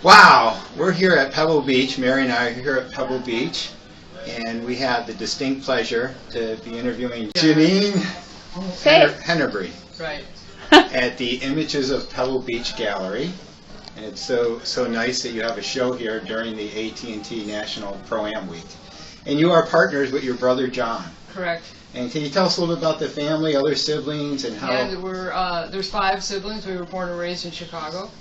Wow, we're here at Pebble Beach. Mary and I are here at Pebble Beach, and we have the distinct pleasure to be interviewing Jeannine Henebry at the Images of Pebble Beach Gallery. And it's so nice that you have a show here during the AG&T National Pro-Am Week. And you are partners with your brother John. Correct. And can you tell us a little bit about the family, other siblings, and how? Yeah, there's 5 siblings. We were born and raised in Chicago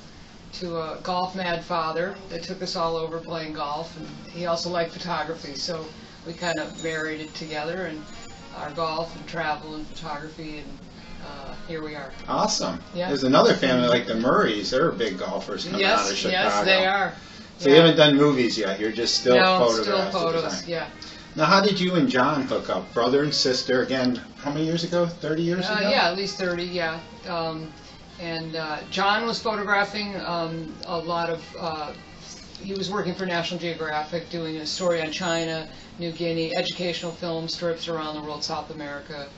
to a golf-mad father that took us all over playing golf, and he also liked photography, so we kind of married it together, and our golf and travel and photography, and here we are. Awesome. Yeah. There's another family like the Murrays. They're big golfers coming out of Chicago. Yes, they are. So you haven't done movies yet. You're just still photographs. No, still photos. Yeah. Now, how did you and John hook up? Brother and sister. Again, how many years ago? 30 years ago? Yeah, at least 30. Yeah. And John was photographing a lot of. He was working for National Geographic, doing a story on China, New Guinea, educational film strips around the world, South America,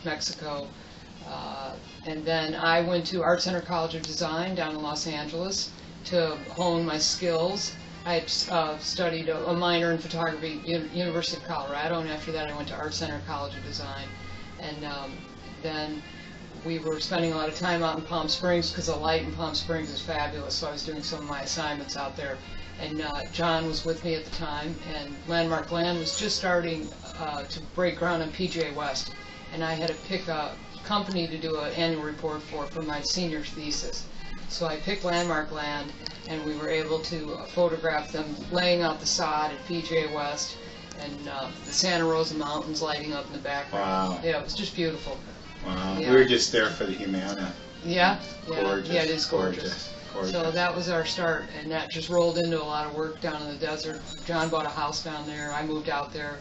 Mexico. And then I went to Art Center College of Design down in Los Angeles to hone my skills. I had studied a minor in photography at University of Colorado, and after that I went to Art Center College of Design. And then we were spending a lot of time out in Palm Springs because the light in Palm Springs is fabulous, so I was doing some of my assignments out there. And John was with me at the time, and Landmark Land was just starting to break ground on PGA West. And I had to pick a company to do an annual report for my senior thesis. So I picked Landmark Land, and we were able to photograph them laying out the sod at PGA West, and the Santa Rosa Mountains lighting up in the background. Wow. Yeah, it was just beautiful. Wow. Yeah. We were just there for the Humana. Yeah. Gorgeous. Yeah, it is gorgeous. So that was our start, and that just rolled into a lot of work down in the desert. John bought a house down there. I moved out there,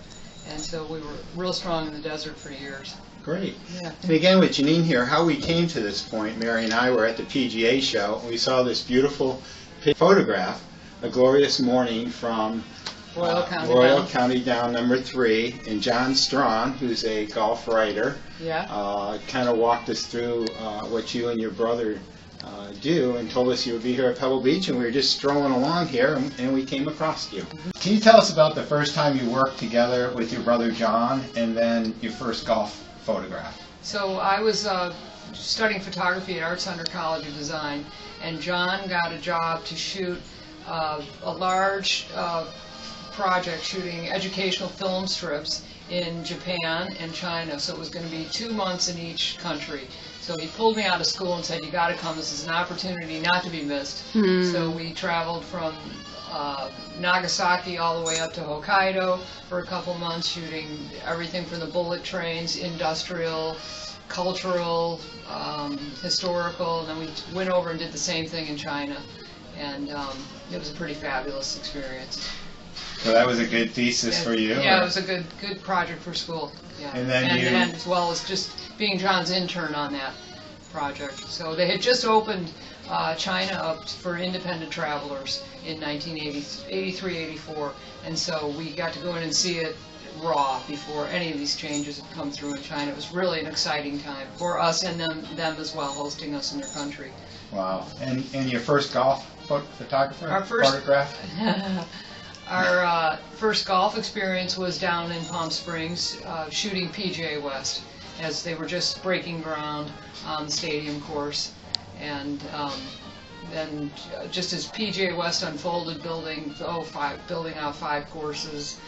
and so we were real strong in the desert for years. Great. Yeah. And again, with Jeannine here, how we came to this point, Mary and I were at the PGA show, and we saw this beautiful photograph, A Glorious Morning from Royal County Down number 3, and John Strawn, who's a golf writer, kind of walked us through what you and your brother do, and told us you would be here at Pebble Beach, and we were just strolling along here, and we came across you. Can you tell us about the first time you worked together with your brother John, and then your first golf photograph? So I was studying photography at Art Center College of Design, and John got a job to shoot a large project shooting educational film strips in Japan and China. So it was going to be 2 months in each country. So he pulled me out of school and said, "You got to come. This is an opportunity not to be missed." So we traveled from Nagasaki all the way up to Hokkaido for a couple months, shooting everything from the bullet trains, industrial, cultural, historical, and then we went over and did the same thing in China, and it was a pretty fabulous experience. So that was a good thesis for you? Yeah, it was a good project for school. Yeah. And then and as well as just being John's intern on that project. So they had just opened China up for independent travelers in 1983, 84, and so we got to go in and see it raw before any of these changes had come through in China. It was really an exciting time for us and them as well, hosting us in their country. Wow. And your first golf photographer? Photograph? Our first golf experience was down in Palm Springs, shooting PGA West, as they were just breaking ground on the stadium course. And then just as PGA West unfolded, building out 5 courses,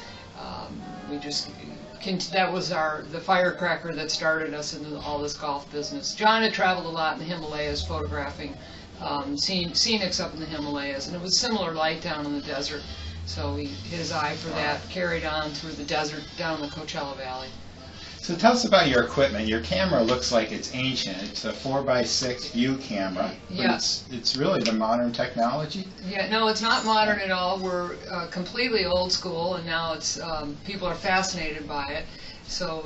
that was the firecracker that started us into all this golf business. John had traveled a lot in the Himalayas photographing scenics up in the Himalayas, and it was similar light down in the desert. So his eye for that carried on through the desert down the Coachella Valley. So tell us about your equipment. Your camera looks like it's ancient. It's a 4x6 view camera. But it's really the modern technology? Yeah, no, it's not modern at all. We're completely old school, and now it's people are fascinated by it. So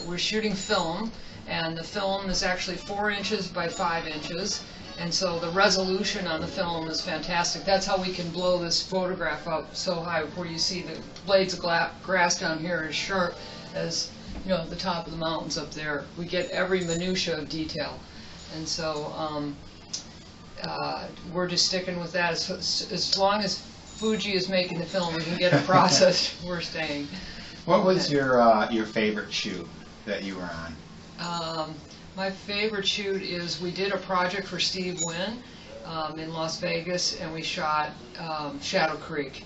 we're shooting film, and the film is actually 4 inches by 5 inches. And so the resolution on the film is fantastic. That's how we can blow this photograph up so high, where you see the blades of grass down here as sharp as the top of the mountains up there. We get every minutia of detail. And so we're just sticking with that. As long as Fuji is making the film, we can get it processed, we're staying. What was your favorite shoot that you were on? My favorite shoot is we did a project for Steve Wynn in Las Vegas, and we shot Shadow Creek.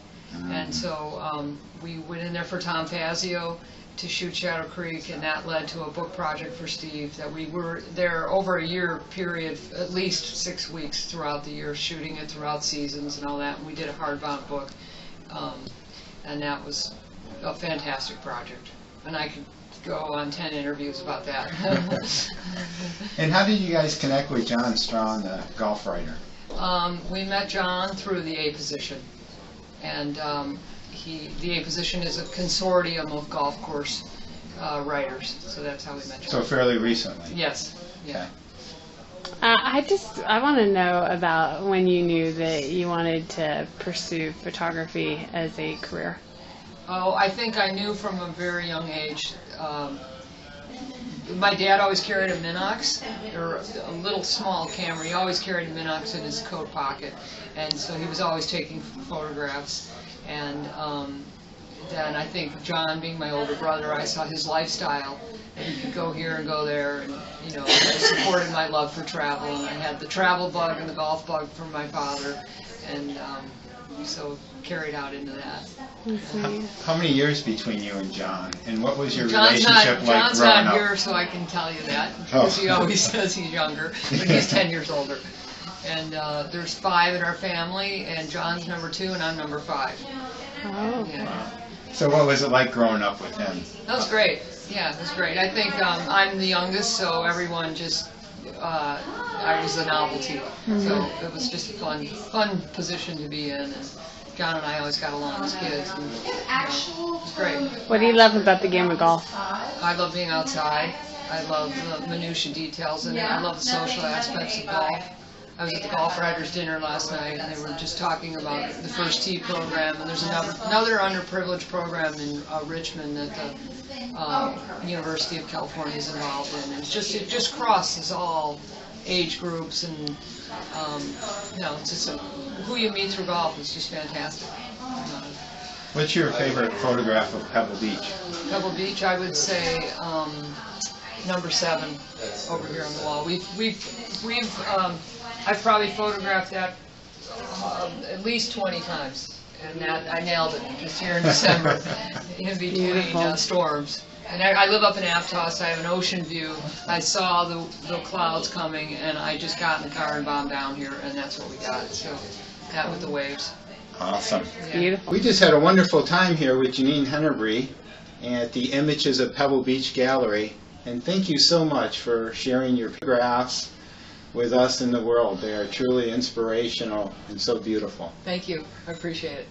And so we went in there for Tom Fazio to shoot Shadow Creek, and that led to a book project for Steve that we were there over a year period, at least 6 weeks throughout the year, shooting it throughout seasons and all that. And we did a hardbound book, and that was a fantastic project. And I could go on 10 interviews about that. And how did you guys connect with John Strong, the golf writer? We met John through the A Position, and the A Position is a consortium of golf course writers, so that's how we met John. So fairly recently? Yes. Yeah. I want to know about when you knew that you wanted to pursue photography as a career. Oh, I think I knew from a very young age. My dad always carried a Minox, or a little small camera. He always carried a Minox in his coat pocket, and so he was always taking photographs. And then I think John, being my older brother, I saw his lifestyle. And he could go here and go there, and it supported my love for travel. And I had the travel bug and the golf bug from my father, and so carried out into that. How many years between you and John, and what was your relationship like growing up? John's not here, so I can tell you that, because he always says he's younger, but he's 10 years older. And there's 5 in our family, and John's number 2, and I'm number 5. Oh. Yeah. So what was it like growing up with him? That was great. Yeah, it was great. I think I'm the youngest, so everyone just, I was a novelty. So it was just a fun position to be in. And John and I always got along as kids. And, it was great. What do you love about the game of golf? I love being outside. I love the minutiae details, and I love the social aspects of golf. I was at the Golf Writers Dinner last night, and they were just talking about the First Tee program, and there's another underprivileged program in Richmond that the University of California is involved in. And it just crosses all age groups, and it's just who you meet through golf is just fantastic. What's your favorite photograph of Pebble Beach? Pebble Beach, I would say number 7 over here on the wall. I've probably photographed that at least 20 times, and that I nailed it just here in December, in between storms. And I live up in Aptos. I have an ocean view. I saw the clouds coming, and I just got in the car and bombed down here, and that's what we got. So that with the waves. Awesome. Yeah. Beautiful. We just had a wonderful time here with Jeannine Henebry at the Images of Pebble Beach Gallery, and thank you so much for sharing your photographs with us in the world. They are truly inspirational and so beautiful. Thank you. I appreciate it.